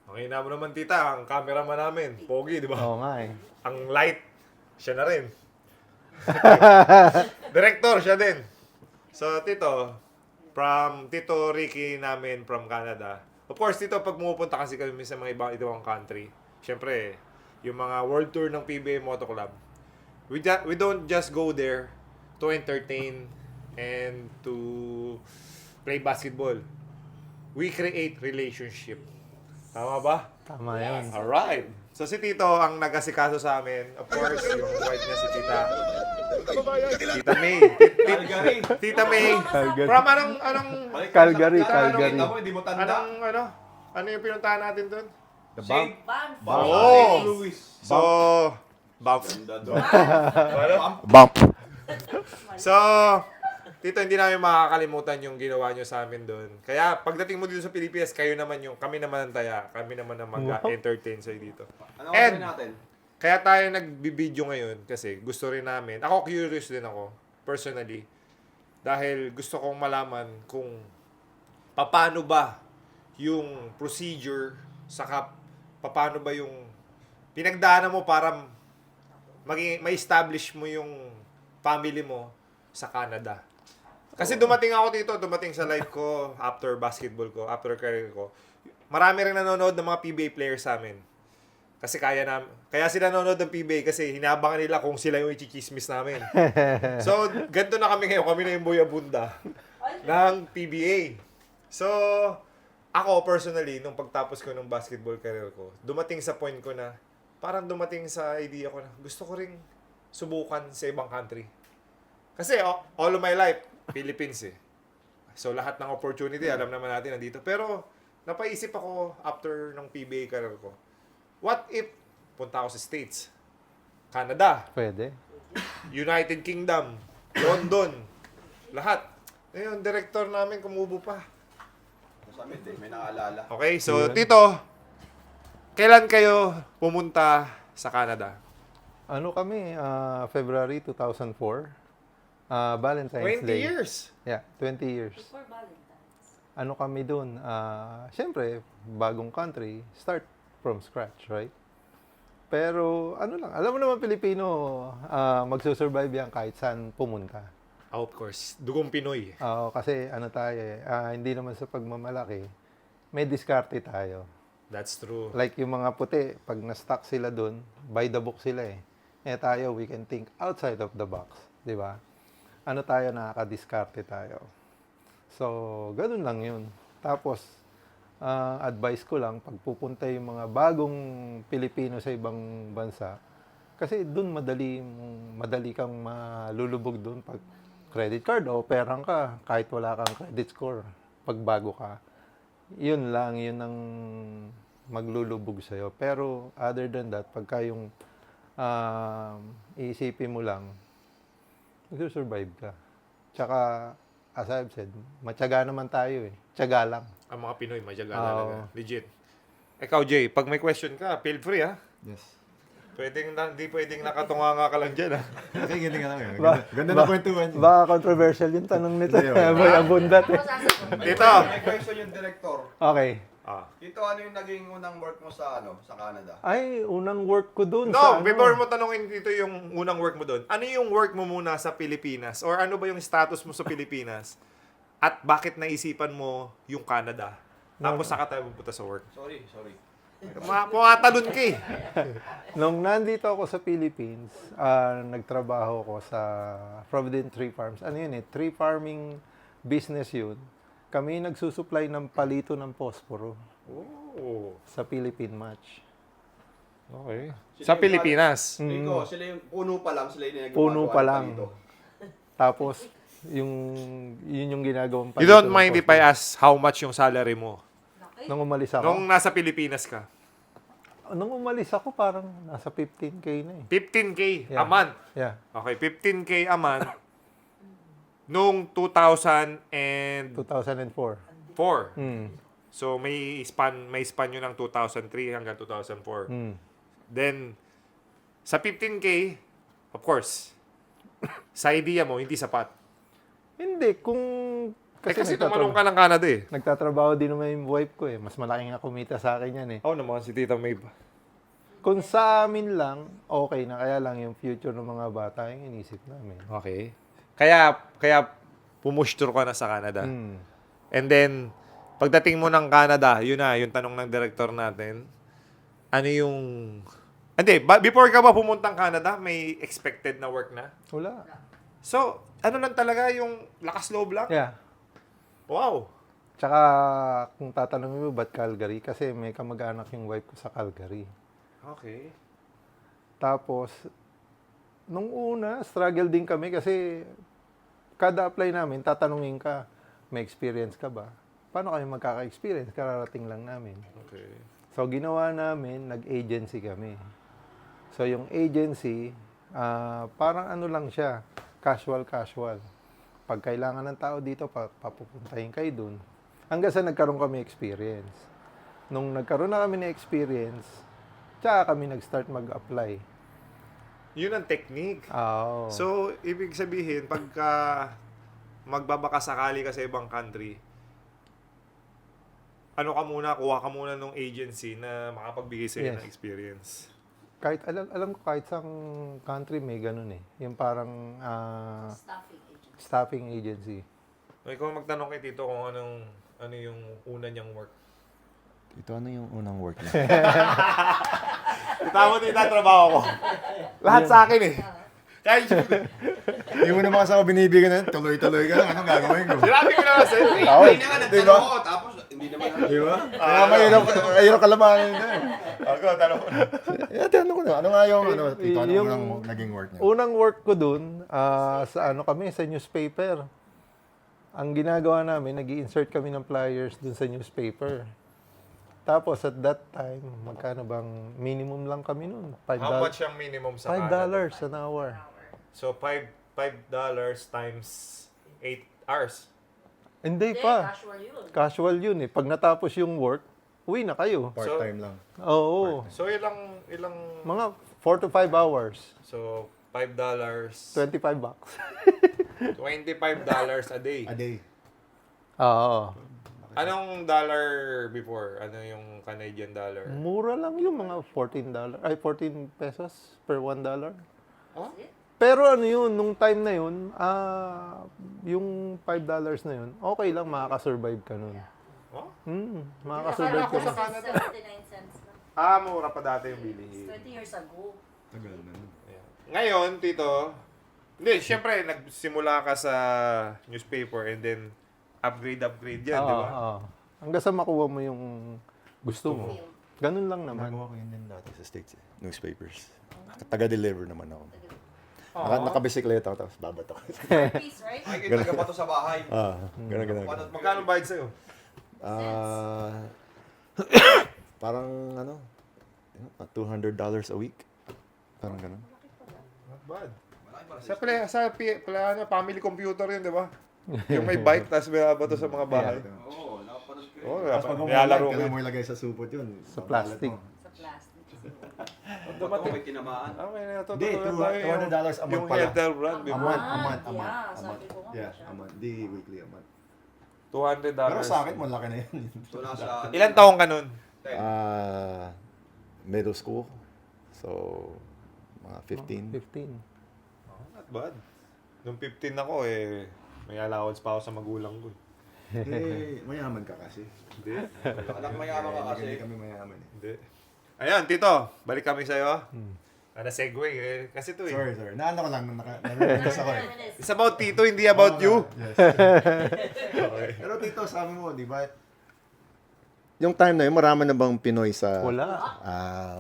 Okay na mo naman, tita. Ang cameraman namin. Pogi, di ba? Oo nga eh. Ang light, siya na rin. Director, siya din. So, Tito, from Tito Ricky namin from Canada. Of course, Tito, pag pumupunta kasi kami sa mga ibang country, syempre, yung mga world tour ng PBA Moto Club, we don't just go there to entertain and to play basketball. We create relationship. Tama ba? Tama yun. Alright. So si Tito ang nag-asikaso sa amin. Of course, yung wife niya si Tita. Tita May. Tita May. Calgary. From anong Calgary, Tita, Calgary. Hindi mo tanda. ano yung pinuntahan natin doon? The bump. Oh! Louis. So, bump. Bump. So, Tito, hindi namin makakalimutan yung ginawa nyo sa amin doon. Kaya, pagdating mo dito sa Pilipinas, kami naman ang taya. Kami naman ang mag-entertain sa'yo dito. Ano And, gagawin natin? kaya tayo nagbibideo ngayon kasi gusto rin namin. Ako curious din ako, personally. Dahil gusto kong malaman kung paano ba yung procedure, saka paano ba yung pinagdaanan mo para ma-establish mo yung family mo sa Canada. Kasi dumating sa life ko, after basketball ko, after career ko. Marami rin nanonood ng mga PBA players sa amin. Kasi kaya sila nanonood ng PBA kasi hinabangan nila kung sila yung ichichismis namin. So, ganito na kami ngayon. Kami na yung boyabunda ng PBA. So, ako personally, nung pagtapos ko ng basketball career ko, dumating sa point ko na, parang dumating sa idea ko na, gusto ko ring subukan sa ibang country. Kasi all of my life, Philippines eh. So, lahat ng opportunity, alam naman natin nandito. Pero, napaisip ako after ng PBA career ko, what if punta ako sa States, Canada, Pwede. United Kingdom, London, lahat. Ngayon, director namin kumubo pa. Sa amin, may nakaalala. Okay, so Tito, kailan kayo pumunta sa Canada? Ano kami, February 2004. Valentine's 20 Day. years. Yeah, 20 years. Before Valentine's. Ano kami dun? Siyempre, bagong country, start from scratch, right? Pero, ano lang, alam mo naman Pilipino, magsusurvive yan kahit saan pumunta. Of course, dugong Pinoy. Kasi ano tayo hindi naman sa pagmamalaki, may diskarte tayo. That's true. Like yung mga puti, pag na-stuck sila dun, by the book sila eh. Tayo, we can think outside of the box, di ba? Ano tayo, nakaka-diskarte tayo. So, ganun lang yun. Tapos, advice ko lang, pag pupunta yung mga bagong Pilipino sa ibang bansa, kasi dun madali kang malulubog dun pag credit card o perang ka, kahit wala kang credit score, pag bago ka. Yun lang, yun ang maglulubog sa'yo. Pero other than that, pagka yung iisipin mo lang, mag-survive ka. Tsaka, as I've said, matyaga naman tayo eh. Tiyaga lang. Ang mga Pinoy, madyaga talaga. Legit. Ikaw, Jay, pag may question ka, feel free ha. Yes. Hindi pwedeng nakatunganga ka lang dyan ha. Kasi ganyan ka lang eh. Ganda na kwentuhan niya. Baka controversial yung tanong nito. Hindi, okay. Boy, abundat eh. Tito! May question yung director. Okay. Dito, ano yung naging unang work mo sa Canada? Ay, unang work ko dun No, sa before mo tanongin dito yung unang work mo doon, ano yung work mo muna sa Pilipinas? Or ano ba yung status mo sa Pilipinas? At bakit naisipan mo yung Canada? Tapos saka tayo pupunta sa work. Sorry. Pumatalon ka eh. Nung nandito ako sa Philippines, nagtrabaho ko sa Provident Tree Farms. Ano yun eh? Tree farming business yun. Kami nagsusupply ng palito ng posporo Oh. sa Philippine Match. Okay. Sa Pilipinas. Rico, sila yung puno pa lang, sila yung Puno gumagawa pa ng lang. palito. Tapos, yun yung ginagawang You palito don't ng mind if I posporo. ask how much yung salary mo? Nung umalis ako, Nung nasa Pilipinas ka? parang nasa 15K na eh. 15K a Yeah. month. Yeah. Okay, 15K a month. Nung 2004. 2004. So may span yun ng 2003 hanggang 2004. Then sa 15K, of course, sa idea mo hindi sapat. Hindi, kung Kasi tumalong ka ng Canada eh. Nagtatrabaho din naman yung wife ko eh. Mas malaki nga kumita sa akin yan eh. Oo naman, si Tita May ba? Kung sa amin lang, okay na. Kaya lang yung future ng mga bata yung inisip namin. Okay. Kaya pumushtur ka na sa Canada. Hmm. And then, pagdating mo ng Canada, yun na, yung tanong ng director natin, ano yung... Hindi, before ka ba pumuntang Canada, may expected na work na? Wala. So, ano lang talaga yung lakas loob lang? Yeah. Wow. Tsaka kung tatanungin mo ba't Calgary? Kasi may kamag-anak yung wife ko sa Calgary. Okay. Tapos, nung una, struggle din kami kasi kada apply namin, tatanungin ka, may experience ka ba? Paano kami magkaka-experience? Kararating lang namin. Okay. So, ginawa namin, nag-agency kami. So, yung agency, parang ano lang siya, casual. Pag kailangan ng tao dito, papupuntahin kayo dun. Hanggang sa nagkaroon kami experience. Nung nagkaroon na kami ng experience, tsaka kami nag-start mag-apply. Yun ang technique. Oo. So, ibig sabihin, pagka magbabaka sakali ka sa ibang country, kuha ka muna nung agency na makapagbigay sa'yo Yes. ng experience. Kahit, alam ko kahit sa country may ganun eh. Yung parang staffing agency. So, ikaw magtanong kay Tito kung ano yung una niyang work. Ito, ano yung unang work niya? Tama din na trabaho ko. Lahat sa akin eh. Kahit Hindi mo naman kasi ako binibigyan na, tuloy-tuloy ka lang. Anong gagawin ko? sinabi ko naman sa'yo. Hindi na nga nagtanong ako, tapos hindi naman Di ba? Kaya mahirap kalabanin na eh. Ako, tanong ko na. Ano ko na? Ano nga yung, Tito, ano Yung- unang naging work niya? Unang work ko dun, sa newspaper. Ang ginagawa namin, nag-i-insert kami ng flyers dun sa newspaper. Tapos at that time, magkano bang minimum lang kami nun? How much yung minimum sa Canada? $5 an hour. So, $5 times 8 hours. Hindi pa. Casual yun. Casual yun eh. Pag natapos yung work, uwi na kayo. Part-time lang. Oo. So, ilang Mga 4 to 5 hours. so, $5, $25. $25 a day. A day. Oo. Anong dollar before? Ano yung Canadian dollar? Mura lang yung mga $14. Ay, 14 pesos per $1. Oh? Pero ano yun, nung time na yun, yung $5 na yun, okay lang, makakasurvive ka nun. Oh? Makakasurvive Akala ka ko sa nun. Canada. 79 cents lang. Mura pa dati yung bilihin. 20 years ago. Tagal na. Ayan. Ngayon, Tito, hindi, syempre, nagsimula ka sa newspaper and then upgrade yan, di ba? Oo. Hanggang sa makuha mo yung gusto mo. Ganun lang naman. Nagawa ko yun din dati sa States eh. Newspapers. Taga-deliver naman ako. Nakabisikleta ako tapos babato ko. Peace, right? Ay, kita ka pa to sa bahay. Ganun. Magkano bayad sa'yo? Parang $200 a week. Parang ganun. Not bad. Family computer yun, di ba? Yung may bike, tapos may bato sa mga bahay. Oo, napanood ko yun. Oo, Tapos pag nilalaro ko kailangan yun. mo ilagay sa supot yun. Sa plastic. Sa plastic. Ba't may tinamaan? May Hindi, natutunan tayo $200 a month yung pala. Heather brand, di A ba? month. Yeah, sabi ko nga. Yeah, a month. Di weekly a month. $200. Pero sa akin, malaki na yun. So, nasa... Ilan taong ka nun? Middle school. So, mga 15. 15. Not bad. Nung 15 ako may allowance pa ako sa magulang ko. Mayaman ka kasi. Hindi. Anak mayaman ka kasi. Hindi kami mayaman eh. Hindi. Ayan, Tito. Balik kami sa'yo. Na-segue kasi ito Sorry. Naano ko lang, namiss ako eh. It's about Tito, hindi about you. Yes. Okay. Pero Tito, sabi mo, di ba? Yung time na yun, marami na bang Pinoy sa... Wala.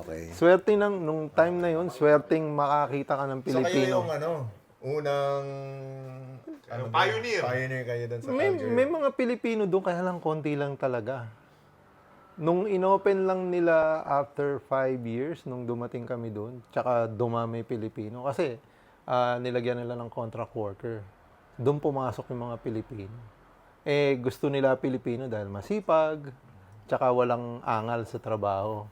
Okay. Swerte nung time na yun, swerteng makakita ka ng So kayo Pilipino. yung unang... Pioneer. Pioneer kayo dun sa May Calgary. mga Pilipino doon, kaya lang konti lang talaga. Nung inopen lang nila after 5 years, nung dumating kami doon, tsaka dumami Pilipino. Kasi nilagyan nila ng contract worker. Doon pumasok yung mga Pilipino. Gusto nila Pilipino dahil masipag, tsaka walang angal sa trabaho.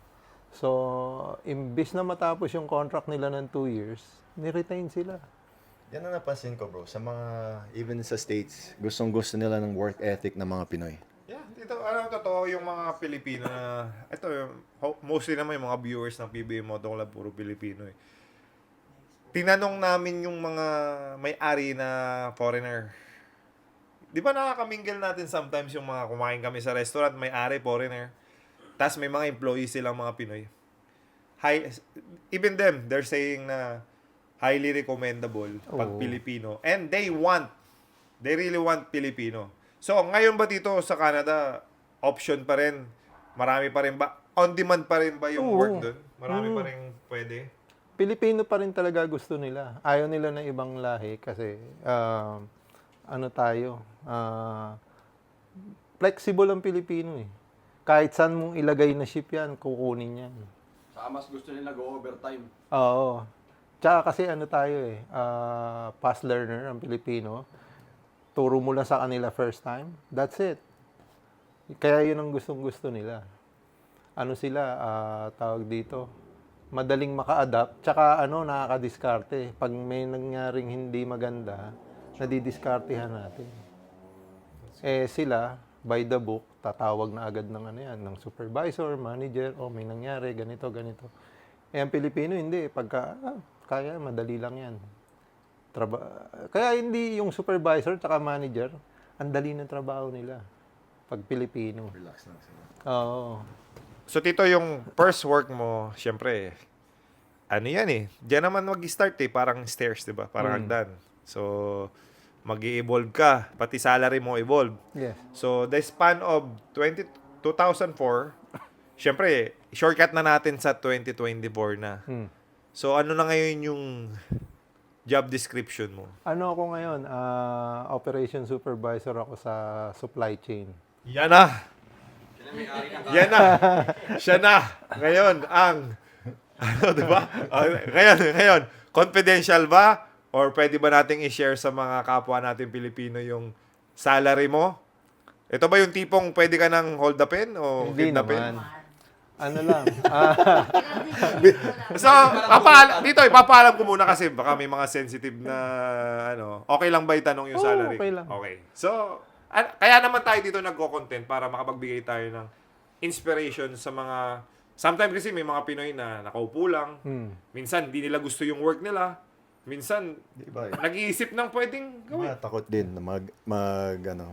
So, imbis na matapos yung contract nila ng 2 years, ni-retain sila. Yan ang napansin ko, bro. Sa mga, even sa States, gustong-gusto nila ng work ethic ng mga Pinoy. Yeah, dito, totoo yung mga Pilipino na, ito, mostly naman yung mga viewers ng PBA Moto Club, puro Pilipino eh. Tinanong namin yung mga may-ari na foreigner. Di ba nakakamingle natin sometimes yung mga kumain kami sa restaurant, may-ari, foreigner. Tapos may mga employees silang mga Pinoy. Even them, they're saying na highly recommendable pag Oo. Pilipino. And they really want Filipino. So, ngayon ba dito sa Canada, option pa rin? Marami pa rin ba? On demand pa rin ba yung Oo. work doon? Marami pa rin pwede? Pilipino pa rin talaga gusto nila. Ayaw nila ng ibang lahi kasi ano tayo, flexible ang Pilipino eh. Kahit saan mong ilagay na ship yan, kukunin yan. Saka mas gusto nila go-overtime. Oo. Tsaka kasi ano tayo eh, fast learner ang Pilipino. Turo mo lang sa kanila first time, that's it. Kaya yun ang gustong-gusto nila. Ano sila, tawag dito, madaling maka-adapt, tsaka nakaka-diskarte. Pag may nangyaring hindi maganda, nadidiskartehan natin. Eh sila, by the book, tatawag na agad ng ng supervisor, manager, may nangyari, ganito, ganito. Eh ang Pilipino hindi, pagka, kaya, madali lang yan. Kaya hindi yung supervisor tsaka manager, ang dali ng trabaho nila. Pag Pilipino. Relax lang sila. Oo. So, Tito, yung first work mo, syempre, ano yan eh. Diyan naman mag-start eh. Parang stairs, di ba? Parang hagdan. So, mag-i-evolve ka. Pati salary mo evolve. Yes. So, the span of 2004, syempre, shortcut na natin sa 2024 na. So, ano na ngayon yung job description mo? Ano ako ngayon? Operation supervisor ako sa supply chain. Yan na! Yan na! Siya na! Ngayon, di ba? Ngayon, confidential ba? Or pwede ba nating i-share sa mga kapwa natin Pilipino yung salary mo? Ito ba yung tipong pwede ka nang hold the pen o Hindi kidnapin? naman. Ano lang. So, ipapaalam ko muna kasi baka may mga sensitive na okay lang ba itanong yung Oo, salary? okay lang. Okay. So, kaya naman tayo dito nagko-content para makapagbigay tayo ng inspiration sa mga sometimes kasi may mga Pinoy na nakaupo lang. Minsan hindi nila gusto yung work nila. Minsan Di ba? nag-iisip ng pwedeng gawin. Mga takot din na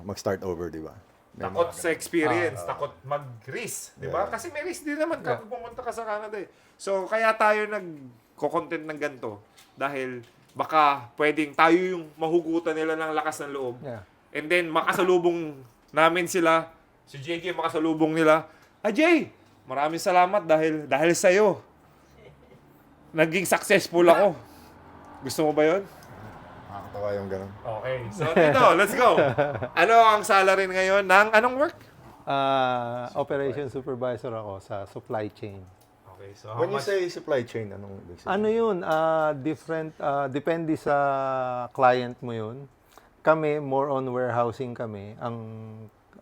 mag-start over, di ba? May Takot mga sa experience, takot mag-risk, di ba? Yeah. Kasi may risk din naman kapag pumunta ka sa Canada eh. So, kaya tayo nagko-content ng ganito dahil baka pwedeng tayo yung mahugutan nila ng lakas ng loob. Yeah. And then, makasalubong namin sila, si JJ makasalubong nila, Jay, maraming salamat dahil sa'yo. Naging successful ako. Gusto mo ba yun? nakakatawa yung ganun. Okay. So, dito, let's go. Ano ang salary ngayon ng anong work? Operation supervisor ako sa supply chain. Okay, so how When you much? say supply chain, anong ibig sabihin? Ano yun? Different, depende sa client mo yun. Kami, more on warehousing kami.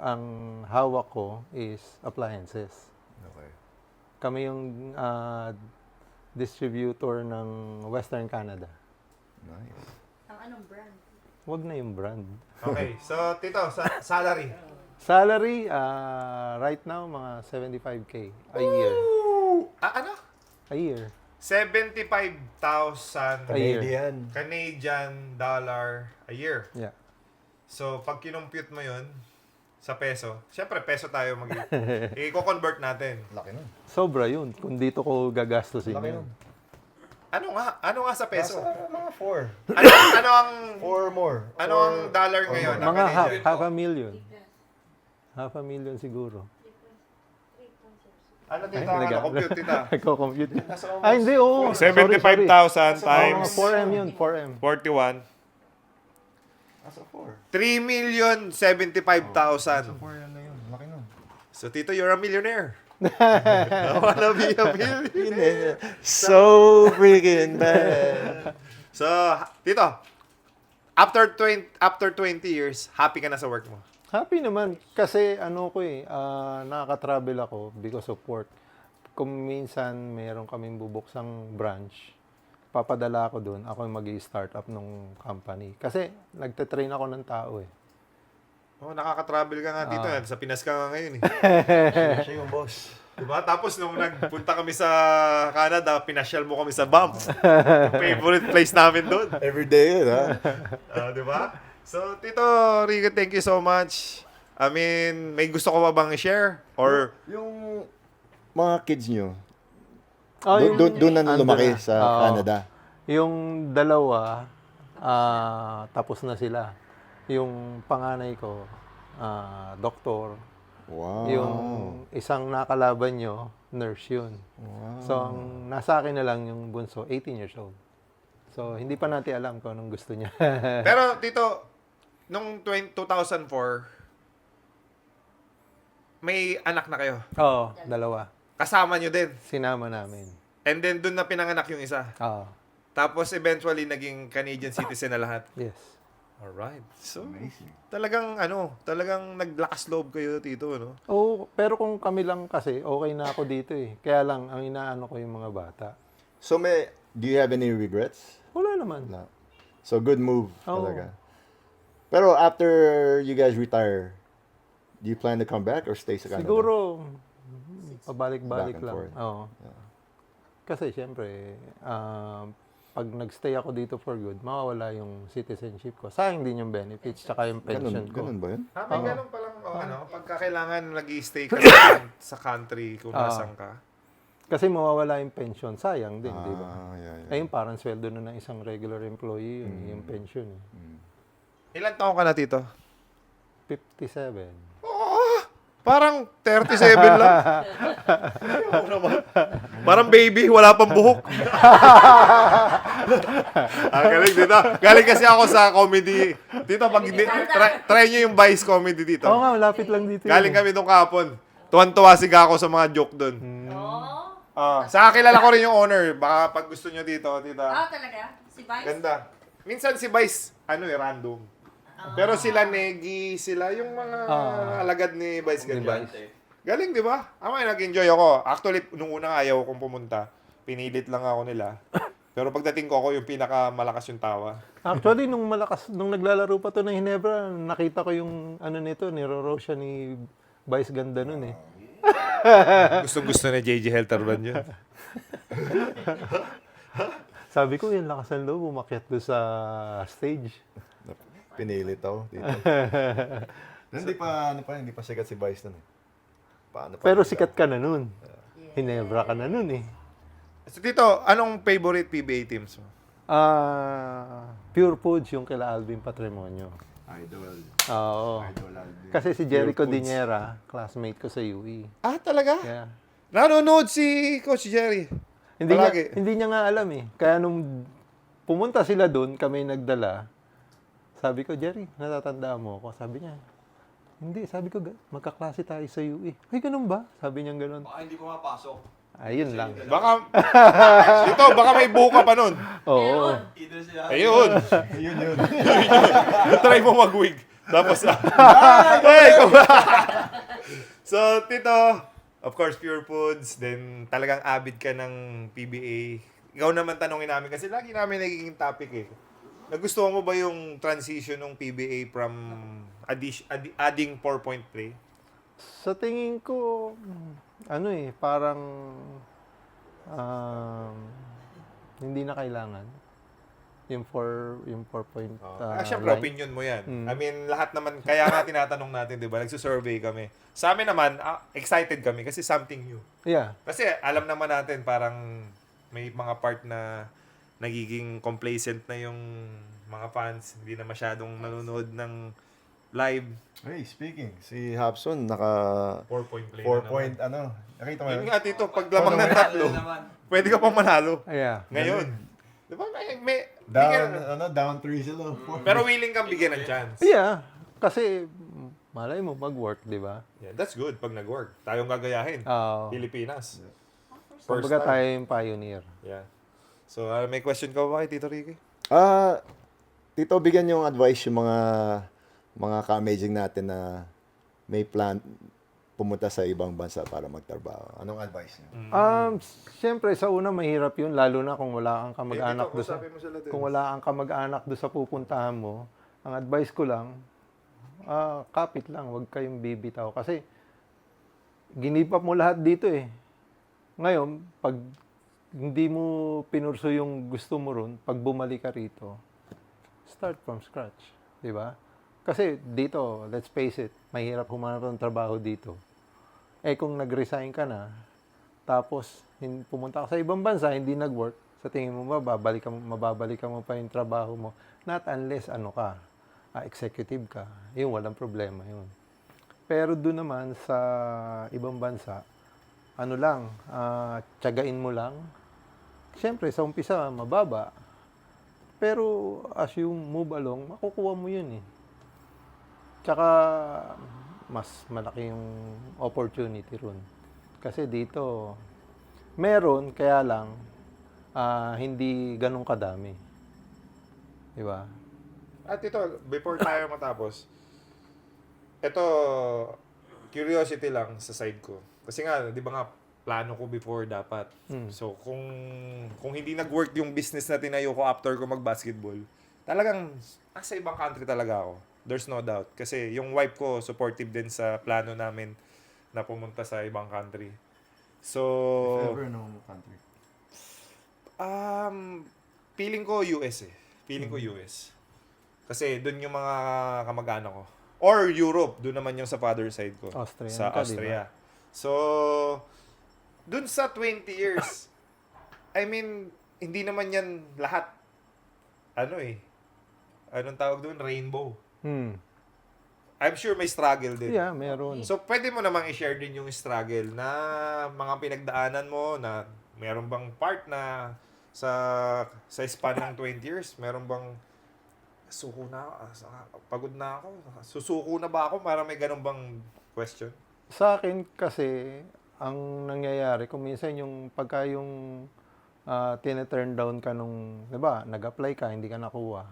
Ang hawak ko is appliances. Okay. Kami yung distributor ng Western Canada. Nice. Ang anong brand? Wag na yung brand. Okay, so Tito, salary. Salary, right now, mga 75K a year. Ano? A year. 75,000 A year. Canadian. Canadian dollar a year. Yeah. So, pag kinumpute mo yun sa peso, syempre peso tayo i-convert natin. Laki nun. Sobra yun. Kung dito ko gagastusin Laki yun. nun. Ano nga sa peso? Nasa mga 4. Ano ang 4 more. ano ang dollar ngayon? na Mga Canadian? half a million. Half a million siguro. Ano tita? Ano compute tita? Nagko-compute. Nasa almost Ay, hindi, oo. 75,000 Sorry. times 4M yun, 4M. 41. Nasa 4. 3,075,000. 4 yan na yun. Laki nun. So, Tito, you're a millionaire. I wanna be a millionaire. So freaking bad. So, Tito, after 20 years, happy ka na sa work mo? Happy naman. Kasi nakaka-travel ako because of work. Kung minsan meron kaming bubuksang branch, papadala ako doon, ako yung mag-i-start up nung company. Kasi nagte-train ako ng tao eh. Oh, nakaka-travel ka nga dito. Sa Pinas ka nga ngayon eh. Siya yung boss. Diba? Tapos nung nagpunta kami sa Canada, pinasyal mo kami sa Banff. Yung favorite place namin doon. Every day yun, ha? Diba? So, Tito Rico, thank you so much. I mean, may gusto ko pa bang i-share? Or, Yung mga kids nyo, yung doon na lumaki Andun na. sa Oo. Canada. Yung dalawa, tapos na sila. Yung panganay ko, doktor. Wow. Yung isang nakalaban nyo, nurse yun. So, ang nasa akin na lang yung bunso, 18 years old. So, hindi pa natin alam kung anong gusto niya. pero Tito, nung 2004, may anak na kayo. Oo, dalawa. Kasama nyo din. Sinama namin. And then, doon na pinanganak yung isa. Oo, Tapos, eventually, naging Canadian citizen na lahat. yes. Alright. So, Amazing. talagang naglakas loob kayo, Tito, no? Oo, pero kung kami lang kasi, okay na ako dito eh. Kaya lang, ang inaano ko yung mga bata. So, do you have any regrets? Wala naman. No. So, good move Oo. talaga. Pero after you guys retire, do you plan to come back or stay sa Canada? Siguro, pabalik-balik Back and lang. forth. Oo. Kasi syempre, pag nagstay ako dito for good, mawawala yung citizenship ko. Sayang din yung benefits, tsaka yung pension ko. Ganun ba yun? May ganun palang, pagka kailangan nag-stay ka sa country kung nasan ka. Kasi mawawala yung pension, sayang din, di ba? Yeah. Ayun, parang sweldo na ng isang regular employee yun, yung pension. Ilan taong ka na, Tito? 57. Parang 37 lang. Ayaw naman. Parang baby, wala pang buhok. Galing dito. Galing kasi ako sa comedy. Dito, pag try nyo yung Vice comedy dito. Oo nga, malapit lang dito. Galing yun. kami nung kahapon. Tuwan-tuwa si Gako sa mga joke doon. Oh. Sa kilala ko rin yung owner. Baka pag gusto nyo dito, tita. Talaga? Si Vice? Ganda. Minsan si Vice, random. Pero sila Negi, sila yung mga alagad ni Vice ganyan. Galing, di ba? Nag-enjoy ako. Actually, nung una ayaw kong pumunta. Pinilit lang ako nila. Pero pagdating ko, ako yung pinakamalakas yung tawa. Actually, nung naglalaro pa to ng Hinebra, nakita ko yung nito, niroro siya ni Vice ganda nun eh. Gustong-gusto ni JJ Helterban yun. Sabi ko, yung lakas ng loob, umakyat doon sa stage. Pinilit ako dito. Hindi pa sikat si Vice nun eh. Paano pa Pero siya? sikat ka na nun. Hinebra ka na nun eh. So, Tito, anong favorite PBA teams mo? Pure Foods yung kila Alvin Patrimonio. Idol. Oo. Idol Alvin. Kasi si Jericho Pure Foods. Diniera, classmate ko sa UE. Talaga? Kaya, Nanonood si Coach Jerry. Palagi. hindi niya nga alam eh. Kaya nung pumunta sila doon, kami nagdala, sabi ko, Jerry, natatandaan mo ako. Sabi niya, hindi. Sabi ko, magkaklase tayo sa UE. Ay, ganun ba? Sabi niya ganun. Baka hindi pumapasok. Ayun lang. Baka, Tito, baka may buka pa nun. Oo. Either sila. Ayun. Yun. Try mo mag-wig. Tapos, hey, So, Tito, of course, Pure Foods. Then, talagang avid ka ng PBA. Ikaw naman tanongin namin kasi lagi namin nagiging topic eh. Nagustuhan mo ba yung transition ng PBA from adding 4-point play? Sa tingin ko, parang hindi na kailangan yung 4-point. Siyempre, line. opinion mo yan. I mean, lahat naman, kaya nga tinatanong natin, di ba? Nagsusurvey kami. Sa amin naman, excited kami kasi something new. Yeah. Kasi alam naman natin, parang may mga part na nagiging complacent na yung mga fans. Hindi na masyadong nanonood ng live. Hey, speaking, si Hapson naka 4-point play 4-point na naman. nakita mo Yun yun? nga, Tito, pag lamang ng tatlo, pwede ka pang manalo. Yeah. Ngayon. Di ba? May Down 3 sila. pero willing kang bigyan ng chance. Yeah. Kasi, malay mo, mag-work, di ba? Yeah, that's good pag nag-work. Tayong gagayahin. Pilipinas. First Kumbaga tayo time. yung pioneer. Yeah. So, may question ka ba kay Tito Ricky? Tito, bigyan yung advice yung mga ka-amazing natin na may pumunta sa ibang bansa para magtrabaho? Anong advice niyo? Siyempre, sa una, mahirap yun, lalo na kung wala kang kamag-anak Dito, doon sa, kausapin mo sila dun. kung wala kang kamag-anak doon sa pupuntahan mo. Ang advice ko lang, kapit lang, huwag kayong bibitaw. Kasi, ginipap mo lahat dito eh. Ngayon, pag hindi mo pinurso yung gusto mo ron, pag bumalik ka rito, start from scratch. Di ba? Kasi dito, let's face it, mahirap humanap ng trabaho dito. Eh kung nag-resign ka na, tapos pumunta ka sa ibang bansa, hindi nag-work, sa tingin mo mababalik ka mo pa yung trabaho mo. Not unless executive ka. Yun, walang problema yun. Pero doon naman sa ibang bansa, tiyagain mo lang. Siyempre, sa umpisa, mababa. Pero as you move along, makukuha mo yun eh. Tsaka, mas malaki yung opportunity ron. Kasi dito, meron, kaya lang, hindi ganun kadami. Di ba? At ito, before tayo matapos, ito, curiosity lang sa side ko. Kasi nga, di ba nga, plano ko before dapat. So, kung hindi nag-work yung business na tinayo ko after ko mag-basketball, talagang nasa ibang country talaga ako. There's no doubt. Kasi yung wife ko, supportive din sa plano namin na pumunta sa ibang country. So, no country. feeling ko US eh. Feeling ko US. Kasi doon yung mga kamag-anak ko. Or Europe, doon naman yung sa father side ko. Austrian Sa ka, Austria. So, doon sa 20 years, I mean, hindi naman yan lahat, anong tawag doon? Rainbow. I'm sure may struggle din. Yeah, meron. So, pwede mo namang i-share din yung struggle na mga pinagdaanan mo na meron bang part na sa span ng 20 years, meron bang pagod na ako, susuko na ba ako para may ganun bang question? Sa akin kasi, ang nangyayari, kung minsan yung pagka yung tina-turn down ka nung, di ba, nag-apply ka, hindi ka nakuha.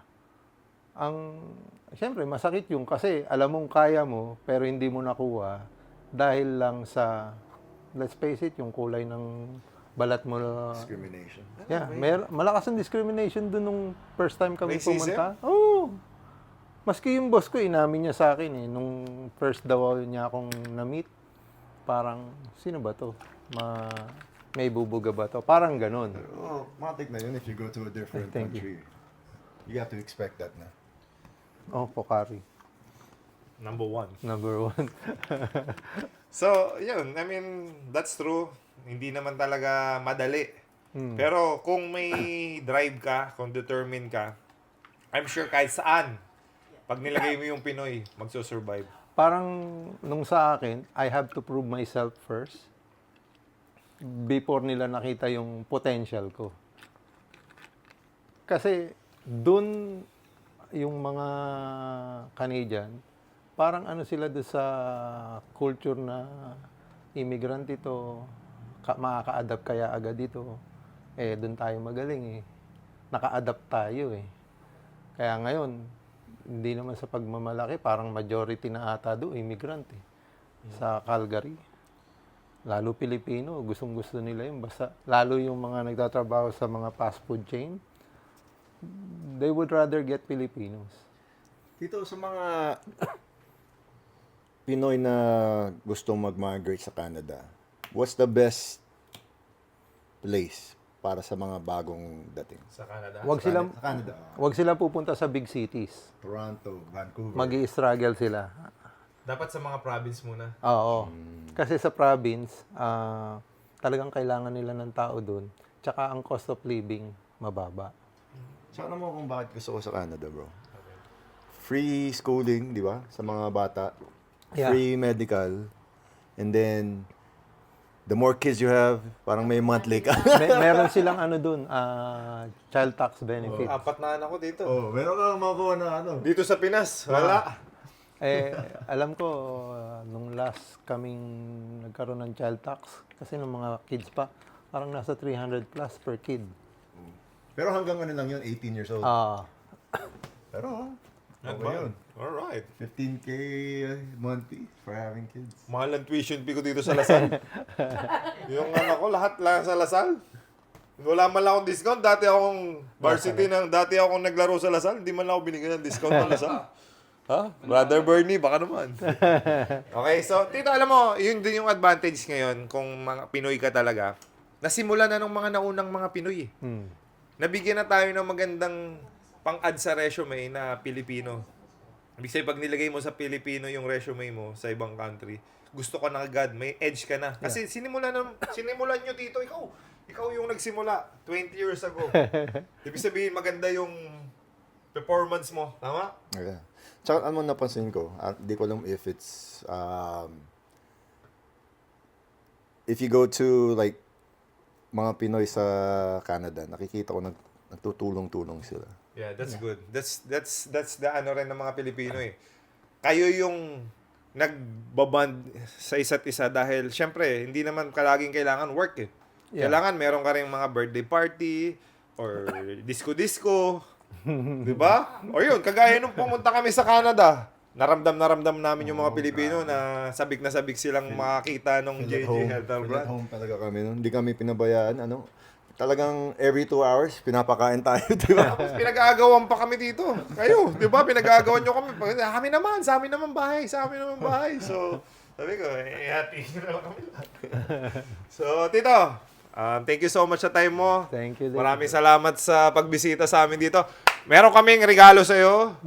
Siyempre, masakit yung kasi alam mong kaya mo, pero hindi mo nakuha dahil lang sa, let's face it, yung kulay ng balat mo. Discrimination. Yeah, malakas ang discrimination dun nung first time kami Racism? pumunta. Oo. Maski yung boss ko, inamin niya sa akin eh. Nung first daw niya akong na-meet, parang, sino ba to? May bubuga ba to? Parang ganun. Oh, matik na yun if you go to a different Thank you. country. You have to expect that na. Oh, Pokari. Number 1. Number 1. So, yun. I mean, that's true. Hindi naman talaga madali. Pero kung may drive ka, kung determined ka, I'm sure kahit saan, pag nilagay mo yung Pinoy, magsusurvive. Parang nung sa akin, I have to prove myself first before nila nakita yung potential ko. Kasi dun yung mga Canadian, parang sila doon sa culture na immigrant ito, makaka-adapt kaya agad dito. Eh, doon tayo magaling eh. Naka-adapt tayo eh. Kaya ngayon, hindi naman sa pagmamalaki, parang majority na ata doon, immigrant eh. Sa Calgary. Lalo Pilipino, gustong-gusto nila yun. Basta, lalo yung mga nagtatrabaho sa mga fast food chain, they would rather get Filipinos. Dito sa mga Pinoy na gustong mag-migrate sa Canada, what's the best place para sa mga bagong dating? Sa Canada. Sa Canada. Wag sila pupunta sa big cities. Toronto, Vancouver. Magi-struggle sila. Dapat sa mga province muna. Oo. Kasi sa province, talagang kailangan nila ng tao doon. Tsaka ang cost of living, mababa. Sana mo kung bakit gusto ko sa Canada, bro. Free schooling, di ba? Sa mga bata. Yeah. Free medical. And then, the more kids you have, parang may monthly ka. Meron silang doon, child tax benefit. 4 na anak ko dito. Oh, meron kang makuha na Dito sa Pinas, wala. Alam ko, nung last kaming nagkaroon ng child tax, kasi ng mga kids pa, parang nasa 300 plus per kid. Pero hanggang lang yun, 18 years old. Ah, Pero, Advan. Alright. 15K monthly for having kids. Mahal ang tuition fee ko dito sa Lasal. Yung anak ko, lahat lang sa Lasal. Wala man lang akong discount. Dati akong naglaro sa Lasal. Hindi man lang ako binigyan ng discount ng Lasal. Ha? Brother Bernie, baka naman. Okay, so, Tito, alam mo, yun din yung advantage ngayon kung mga Pinoy ka talaga. Nasimula na ng mga naunang mga Pinoy. Nabigyan na tayo ng magandang pang-add sa resume na Pilipino. Ibig sabihin, pag nilagay mo sa Pilipino yung resume mo sa ibang country, gusto ka na agad, may edge ka na. Kasi sinimulan nyo dito, ikaw yung nagsimula 20 years ago. Ibig sabihin, maganda yung performance mo. Tama? Yeah. Tsaka ano napansin ko, di ko alam if it's, if you go to like, mga Pinoy sa Canada, nakikita ko nagtutulong-tulong sila. Yeah, that's good. That's the ano rin ng mga Pilipino eh. Kayo yung nagbaband sa isa't isa dahil syempre hindi naman kalaging kailangan work eh. Yeah. Kailangan meron ka ring mga birthday party or disco-disco. 'Di ba? O yun, kagaya nung pumunta kami sa Canada. Naramdam namin yung mga Pilipino na sabik silang makakita nung JJ Health Feel Brand. at home talaga kami nun. Hindi kami pinabayaan. Talagang every 2 hours, pinapakain tayo, di ba? Tapos pinag-aagawan pa kami dito. Kayo, di ba? Pinag-aagawan nyo kami. Sa amin naman bahay. So, sabi ko, hati nyo na lang kami. So, Tito, thank you so much sa time mo. Thank you. Maraming salamat sa pagbisita sa amin dito. Meron kaming regalo sa'yo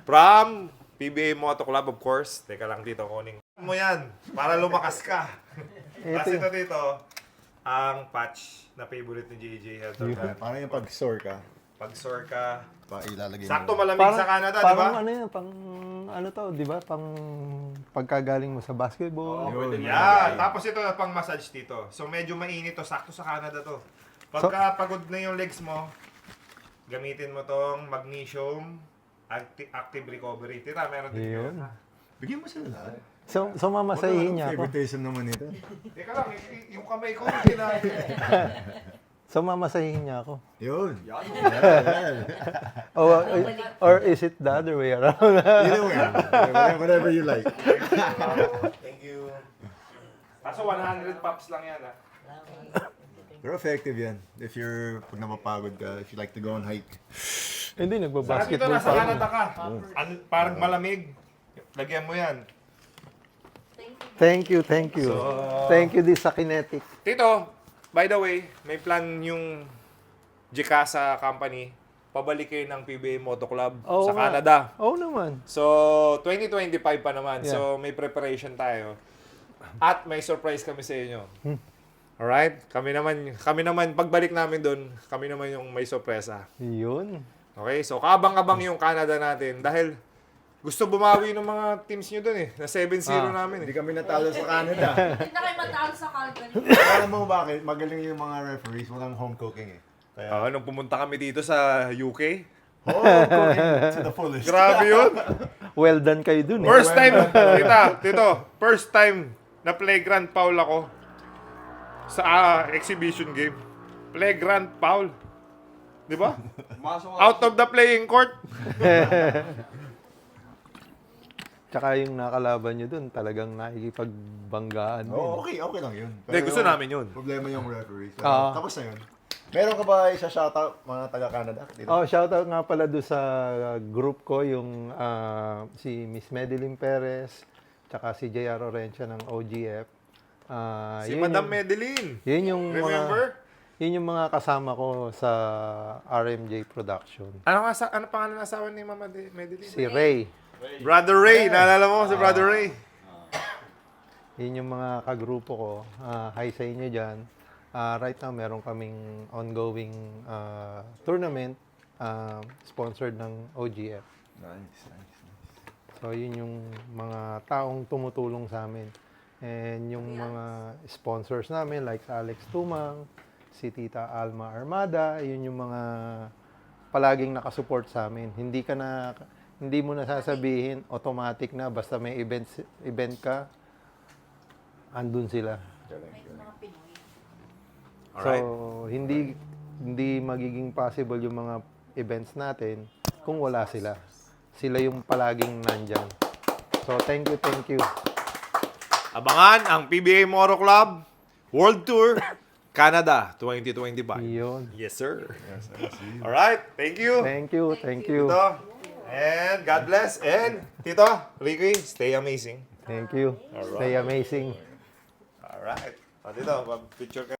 from PBA Moto Club, of course. Teka lang dito, kunin mo yan para lumakas ka. Kasi ito dito, ang patch na favorite ni JJ Health Brand. Parang yung pag-sore ka, Pag sore ka, ilalagay sakto mo. malamig sa Canada, di ba? Parang ano yan, di ba? Pang pagkagaling mo sa basketball. Yeah, tapos ito na pang massage dito. So medyo mainit to, sakto sa Canada to. Pagka pagod na yung legs mo, gamitin mo tong magnesium active recovery. Tira, meron din. Yun. Bigyan mo sila lahat. So mamasahihin niya ako. Favoritism naman ito. Teka lang, yung kamay ko, hindi na. So mamasahihin niya ako. Yun. Or is it the other way around? Either way. Whatever you like. Thank you. Kaso 100 pops lang yan, ha? Pero effective yan. Pag napapagod ka, if you like to go on hike. Hindi, Saka dito, nagbabasketball nasa pa ako. Canada ka. Parang malamig. Lagyan mo yan. Thank you. Thank you din sa Kinetic. Tito, by the way, may plan yung Jicasa company. Pabalik kayo ng PBA Moto Club Oo sa nga. Canada. Oo naman. So, 2025 pa naman. Yeah. So, may preparation tayo. At may surprise kami sa inyo. Alright? Kami naman, pagbalik namin doon, kami naman yung may sorpresa. Yun. Okay? So, kaabang-abang yung Canada natin. Dahil gusto bumawi ng mga teams nyo doon eh. Na 7-0 namin Hindi eh. kami natalo sa Canada. Hindi na kayo matalo sa Calgary. Alam mo bakit? Magaling yung mga referees. Walang home cooking eh. Kaya, Nung pumunta kami dito sa UK, home cooking to the fullest. grabe yun. Well done kayo dun eh. First time, Tito, first time na flagrant foul ako sa exhibition game. Flagrant foul. Di ba? Out of the playing court. Tsaka yung nakalaban nyo dun, talagang nakikipagbanggaan din. Okay lang yun. Hindi, gusto namin yun. Problema yung referees. Tapos na yun. Meron ka ba isa shoutout mga taga-Canada? Shoutout nga pala doon sa group ko, yung si Miss Madeline Perez, tsaka si JR Orencia ng OGF. Si Madam Medellin. Yun yung Remember? yun yung mga kasama ko sa RMJ Production. Ano pangalan ng asawa ni Mama Medellin? Si Ray. Brother Ray. Naalala mo si Brother Ray? Yun yung mga kagrupo ko. Hi sa inyo dyan. Right now, meron kaming ongoing tournament sponsored ng OGF. Nice. So, yun yung mga taong tumutulong sa amin. And yung mga sponsors namin, like sa Alex Tumang, si Tita Alma Armada, yun yung mga palaging nakasupport sa amin. Hindi mo na sasabihin, automatic na, basta may event ka, andun sila. Alright. So, hindi magiging possible yung mga events natin kung wala sila. sila yung palaging nandyan. So, thank you. Abangan ang PBA Moto Club World Tour Canada 2025. Yun. Yes, sir. Alright, thank you. Thank you. Tito. And God bless. And Tito, Ricky, stay amazing. Thank you. Stay amazing. Alright. Tito, picture ka.